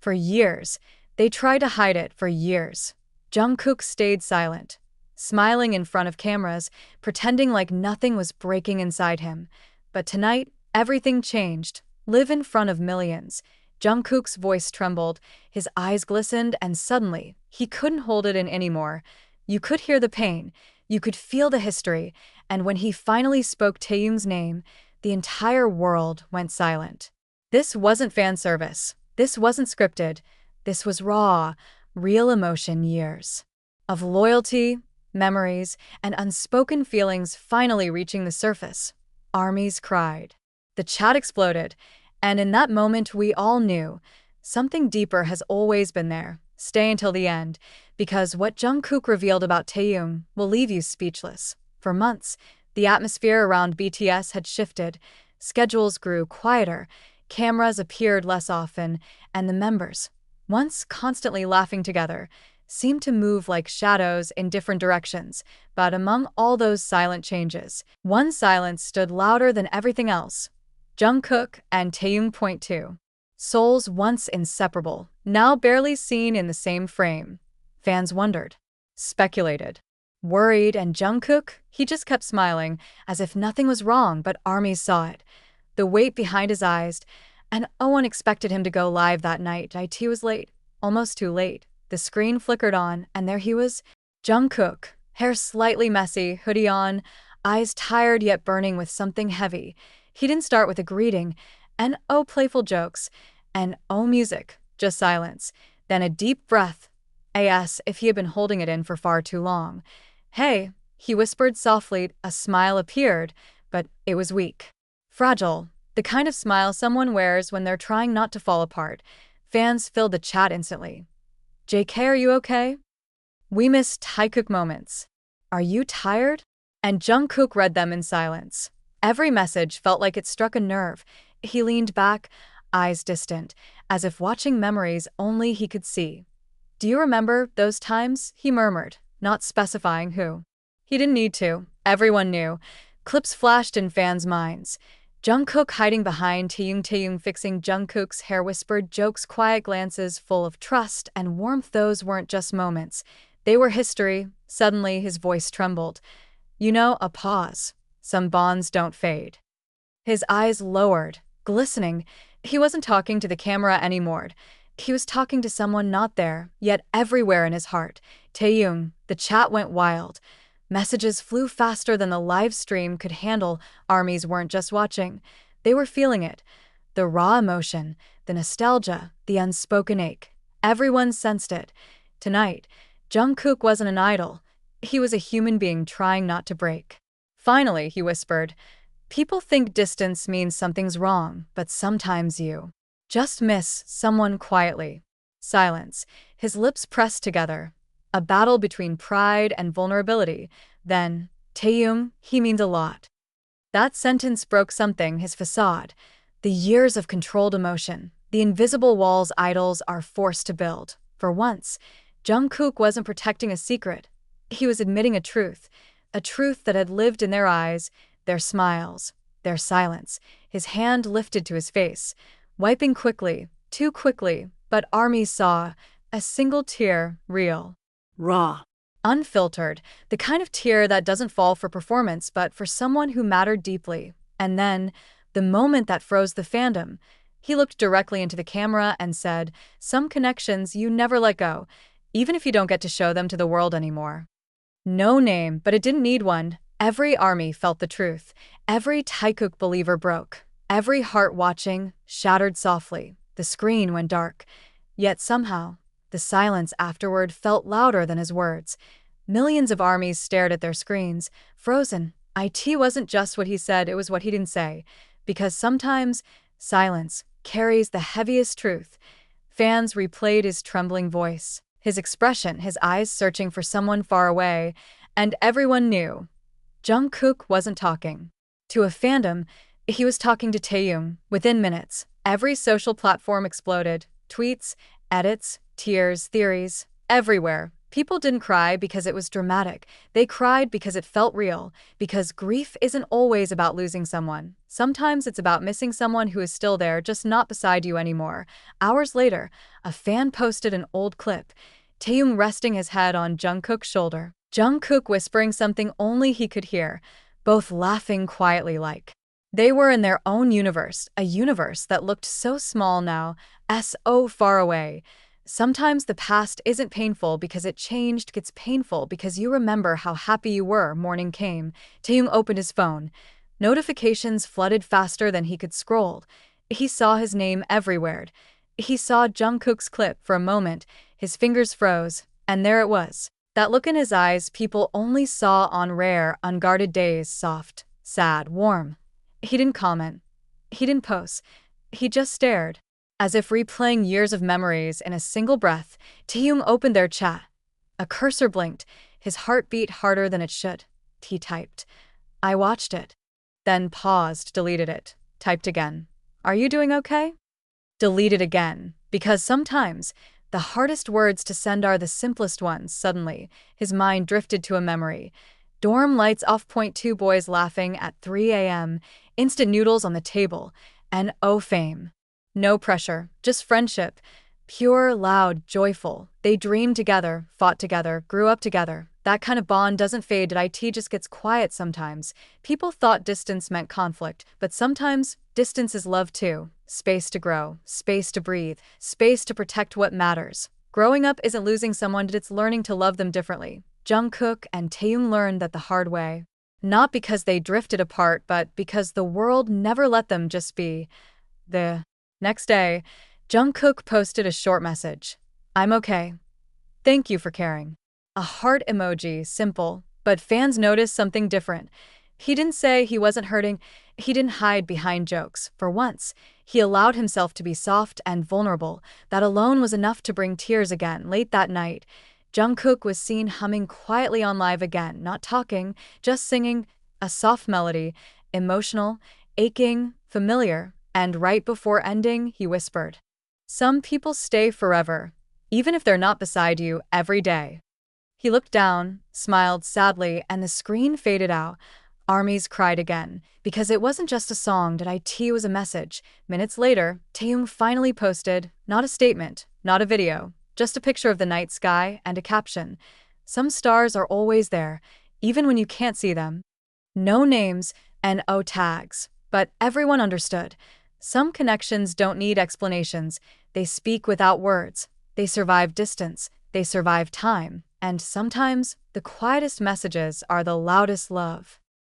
For years. They tried to hide it for years. Jungkook stayed silent, smiling in front of cameras, pretending like nothing was breaking inside him. But tonight, everything changed. Live in front of millions. Jungkook's voice trembled, his eyes glistened, and suddenly, he couldn't hold it in anymore. You could hear the pain, you could feel the history, and when he finally spoke Taehyung's name, the entire world went silent. This wasn't fan service. This wasn't scripted. This was raw, real emotion, years of loyalty, memories, and unspoken feelings finally reaching the surface. Armies cried. The chat exploded, and in that moment we all knew something deeper has always been there. Stay until the end, because what Jungkook revealed about Taehyung will leave you speechless. For months, the atmosphere around BTS had shifted. Schedules grew quieter, cameras appeared less often, and the members, once constantly laughing together, seemed to move like shadows in different directions. But among all those silent changes, one silence stood louder than everything else. Jungkook and Taehyung. Point 2. Souls once inseparable, now barely seen in the same frame. Fans wondered, speculated, worried, and Jungkook, he just kept smiling, as if nothing was wrong, but armies saw it. The weight behind his eyes, and no one expected him to go live that night. It was late, almost too late. The screen flickered on, and there he was, Jungkook, hair slightly messy, hoodie on, eyes tired yet burning with something heavy. He didn't start with a greeting, and playful jokes, and music, just silence. Then a deep breath. As if he had been holding it in for far too long. Hey, he whispered softly. A smile appeared, but it was weak. Fragile, the kind of smile someone wears when they're trying not to fall apart. Fans filled the chat instantly. JK, are you okay? We missed Taekook moments. Are you tired? And Jungkook read them in silence. Every message felt like it struck a nerve. He leaned back, eyes distant, as if watching memories only he could see. Do you remember those times? He murmured, not specifying who. He didn't need to. Everyone knew. Clips flashed in fans' minds. Jungkook hiding behind Taehyung fixing Jungkook's hair, whispered jokes, quiet glances full of trust and warmth. Those weren't just moments. They were history. Suddenly his voice trembled. A pause. Some bonds don't fade. His eyes lowered, glistening. He wasn't talking to the camera anymore. He was talking to someone not there, yet everywhere in his heart. Taehyung. The chat went wild. Messages flew faster than the live stream could handle. Armies weren't just watching. They were feeling it. The raw emotion, the nostalgia, the unspoken ache. Everyone sensed it. Tonight, Jungkook wasn't an idol. He was a human being trying not to break. Finally, he whispered, people think distance means something's wrong, but sometimes you just miss someone quietly. Silence. His lips pressed together. A battle between pride and vulnerability. Then, Taehyung, he means a lot. That sentence broke something, his facade. The years of controlled emotion. The invisible walls idols are forced to build. For once, Jungkook wasn't protecting a secret. He was admitting a truth that had lived in their eyes, their smiles, their silence. His hand lifted to his face, wiping quickly, too quickly, but armies saw a single tear, real. Raw. Unfiltered, the kind of tear that doesn't fall for performance but for someone who mattered deeply. And then, the moment that froze the fandom, he looked directly into the camera and said, some connections you never let go, even if you don't get to show them to the world anymore. No name, but it didn't need one. Every army felt the truth. Every Taekook believer broke. Every heart watching shattered softly. The screen went dark. Yet somehow, the silence afterward felt louder than his words. Millions of armies stared at their screens, frozen. It wasn't just what he said, it was what he didn't say. Because sometimes, silence carries the heaviest truth. Fans replayed his trembling voice, his expression, his eyes searching for someone far away, and everyone knew. Jungkook wasn't talking to a fandom, he was talking to Taehyung. Within minutes, every social platform exploded. Tweets, edits, tears, theories, everywhere. People didn't cry because it was dramatic. They cried because it felt real, because grief isn't always about losing someone. Sometimes it's about missing someone who is still there, just not beside you anymore. Hours later, a fan posted an old clip. Taehyung resting his head on Jungkook's shoulder. Jungkook whispering something only he could hear, both laughing quietly like they were in their own universe, a universe that looked so small now, so far away. Sometimes the past isn't painful because it changed, gets painful because you remember how happy you were. Morning came. Taehyung opened his phone. Notifications flooded faster than he could scroll. He saw his name everywhere. He saw Jungkook's clip for a moment. His fingers froze, and there it was. That look in his eyes people only saw on rare, unguarded days, soft, sad, warm. He didn't comment. He didn't post. He just stared. As if replaying years of memories in a single breath, Taehyung opened their chat. A cursor blinked. His heart beat harder than it should. He typed. I watched it. Then paused, deleted it. Typed again. Are you doing okay? Deleted again. Because sometimes the hardest words to send are the simplest ones. Suddenly, his mind drifted to a memory. Dorm lights off. Two boys laughing at 3 a.m. Instant noodles on the table. And oh, fame. No pressure, just friendship. Pure, loud, joyful. They dreamed together, fought together, grew up together. That kind of bond doesn't fade. It just gets quiet sometimes. People thought distance meant conflict, but sometimes distance is love too. Space to grow, space to breathe, space to protect what matters. Growing up isn't losing someone, it's learning to love them differently. Jungkook and Taehyung learned that the hard way. Not because they drifted apart, but because the world never let them just be. The next day, Jungkook posted a short message. I'm okay. Thank you for caring. A heart emoji, simple, but fans noticed something different. He didn't say he wasn't hurting. He didn't hide behind jokes. For once, he allowed himself to be soft and vulnerable. That alone was enough to bring tears again. Late that night, Jungkook was seen humming quietly on live again, not talking, just singing, a soft melody, emotional, aching, familiar. And right before ending, he whispered, some people stay forever, even if they're not beside you every day. He looked down, smiled sadly, and the screen faded out. ARMYs cried again, because it wasn't just a song, it was a message. Minutes later, Taehyung finally posted, not a statement, not a video, just a picture of the night sky and a caption. Some stars are always there, even when you can't see them. No names and no tags, but everyone understood. Some connections don't need explanations. They speak without words. They survive distance. They survive time. And sometimes, the quietest messages are the loudest love.